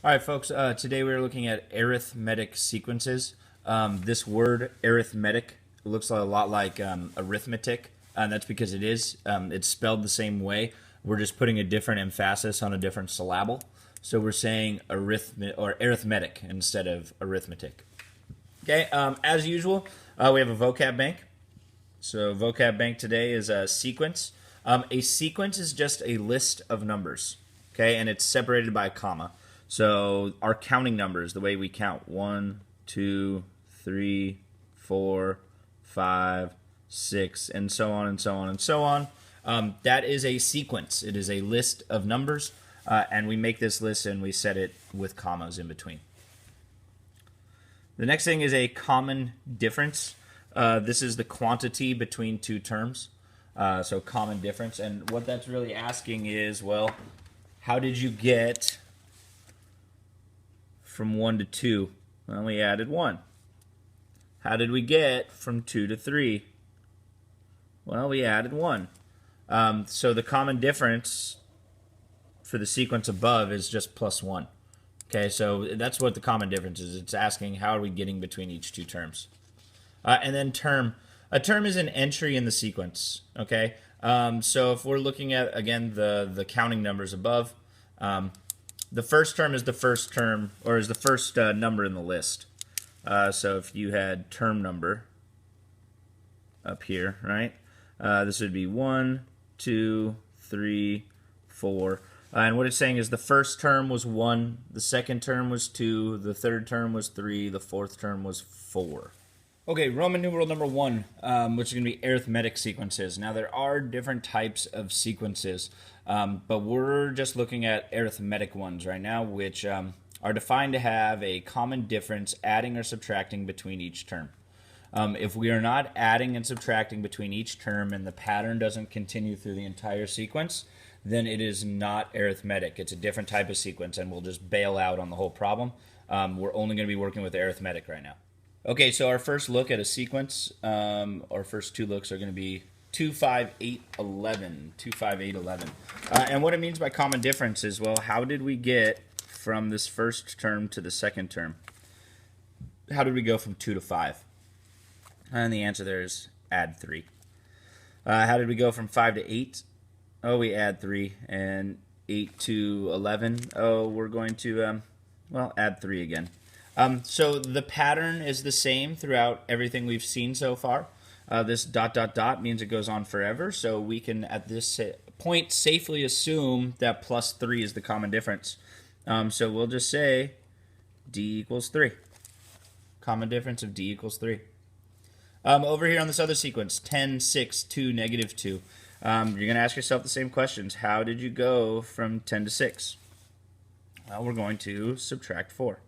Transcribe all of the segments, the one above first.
All right, folks. Today we're looking at arithmetic sequences. This word arithmetic looks a lot like arithmetic, and that's because it is. It's spelled the same way. We're just putting a different emphasis on a different syllable. So we're saying arithmetic instead of arithmetic. Okay. As usual, we have a vocab bank. So vocab bank today is a sequence. A sequence is just a list of numbers. Okay, and it's separated by a comma. So our counting numbers, the way we count, 1, 2, 3, 4, 5, 6, and so on and so on and so on. That is a sequence. It is a list of numbers, and we make this list and we set it with commas in between. The next thing is a common difference. This is the quantity between two terms. So common difference. And what that's really asking is, well, how did you get from 1 to 2? Well, we added 1. How did we get from 2 to 3? Well, we added 1. So the common difference for the sequence above is just plus 1. Okay, so that's what the common difference is. It's asking how are we getting between each two terms. And then term. A term is an entry in the sequence. Okay, so if we're looking at, again, the counting numbers above, the first term is the first term, or is the first number in the list. So if you had term number up here, right, this would be 1, 2, 3, 4. And what it's saying is the first term was 1, the second term was 2, the third term was 3, the fourth term was 4. Okay, Roman numeral number 1, which is going to be arithmetic sequences. Now, there are different types of sequences, but we're just looking at arithmetic ones right now, which are defined to have a common difference adding or subtracting between each term. If we are not adding and subtracting between each term and the pattern doesn't continue through the entire sequence, then it is not arithmetic. It's a different type of sequence, and we'll just bail out on the whole problem. We're only going to be working with arithmetic right now. Okay, so our first look at a sequence, our first two looks are going to be 2, 5, 8, 11. 2, 5, 8, 11. And what it means by common difference is, well, how did we get from this first term to the second term? How did we go from 2 to 5? And the answer there is add 3. How did we go from 5 to 8? Oh, we add 3. And 8 to 11, oh, we're going to, add 3 again. So the pattern is the same throughout everything we've seen so far. This ... means it goes on forever, so we can at this point safely assume that plus 3 is the common difference. So we'll just say d equals 3. Common difference of d equals 3. Over here on this other sequence, 10, 6, 2, negative 2. You're going to ask yourself the same questions. How did you go from 10 to 6? Well, we're going to subtract 4.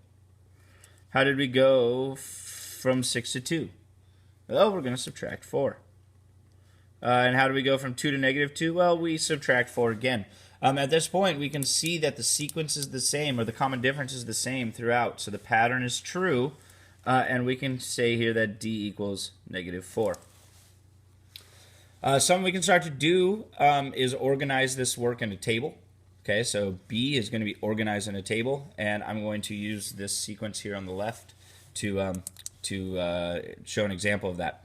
How did we go from 6 to 2? Well, we're going to subtract 4. And how do we go from 2 to negative 2? Well, we subtract 4 again. At this point, we can see that the sequence is the same, or the common difference is the same throughout. So the pattern is true, and we can say here that d equals negative 4. Something we can start to do is organize this work in a table. Okay, so B is going to be organized in a table, and I'm going to use this sequence here on the left to show an example of that.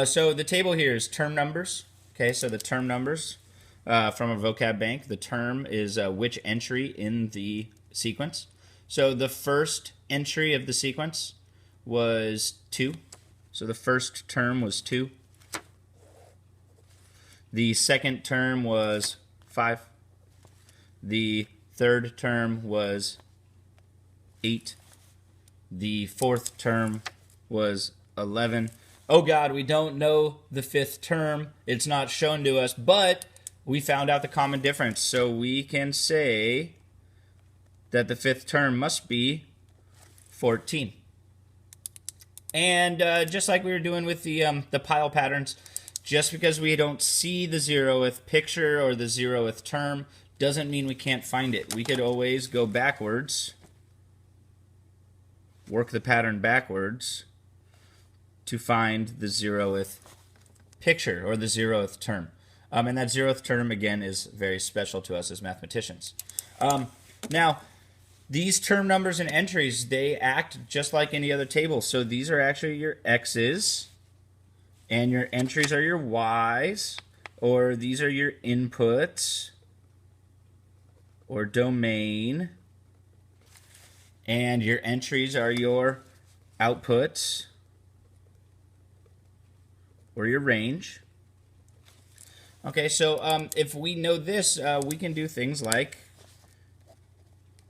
So the table here is term numbers. Okay, so the term numbers from a vocab bank. The term is which entry in the sequence. So the first entry of the sequence was 2. So the first term was 2. The second term was 5. The third term was 8. The fourth term was 11. Oh God, we don't know the fifth term. It's not shown to us, but we found out the common difference. So we can say that the fifth term must be 14. And just like we were doing with the pile patterns, just because we don't see the 0th picture or the 0th term doesn't mean we can't find it. We could always go backwards, work the pattern backwards to find the 0th picture or the 0th term. And that 0th term, again, is very special to us as mathematicians. Now, These term numbers and entries, they act just like any other table. So these are actually your x's, and your entries are your y's, or these are your inputs, or domain, and your entries are your outputs, or your range. Okay, so if we know this, we can do things like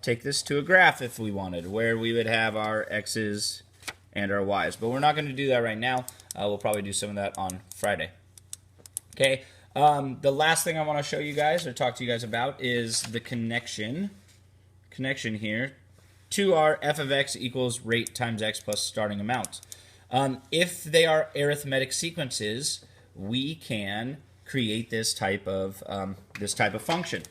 take this to a graph if we wanted, where we would have our x's and our y's. But we're not going to do that right now. We'll probably do some of that on Friday. Okay, the last thing I want to show you guys or talk to you guys about is the connection here to our f of x equals rate times x plus starting amount. If they are arithmetic sequences, we can create this type of function.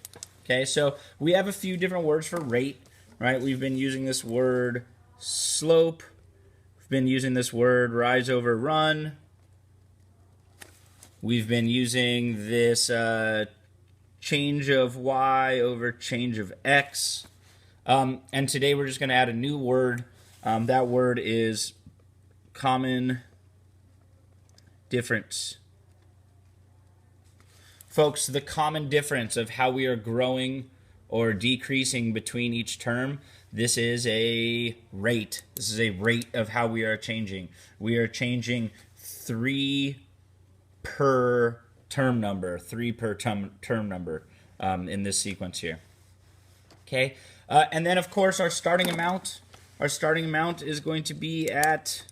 Okay, so we have a few different words for rate, right? We've been using this word slope. We've been using this word rise over run. We've been using this change of y over change of x. And today we're just going to add a new word. That word is common difference. Folks, the common difference of how we are growing or decreasing between each term, this is a rate. This is a rate of how we are changing. We are changing 3 per term number, 3 per term number in this sequence here. Okay, and then of course our starting amount is going to be at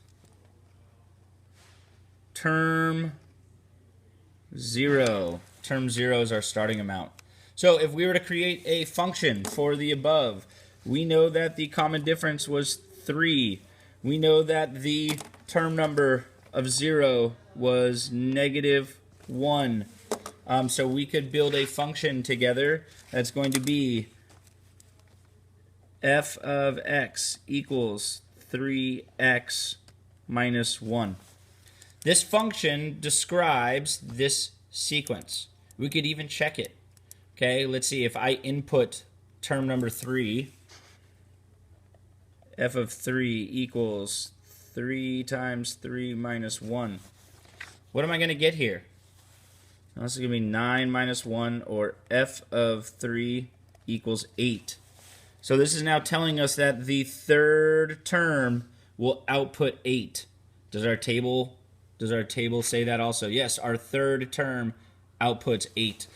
term 0. Term 0 is our starting amount. So if we were to create a function for the above, we know that the common difference was 3. We know that the term number of 0 was -1. So we could build a function together that's going to be f of x equals 3x minus 1. This function describes this sequence. We could even check it. Okay, let's see. If I input term number 3, f of 3 equals 3 times 3 minus 1. What am I going to get here? Now, this is going to be 9 minus 1, or f of 3 equals 8. So this is now telling us that the third term will output 8. Does our table say that also? Yes, our third term outputs 8.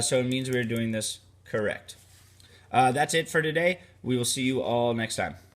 So it means we're doing this correct. That's it for today. We will see you all next time.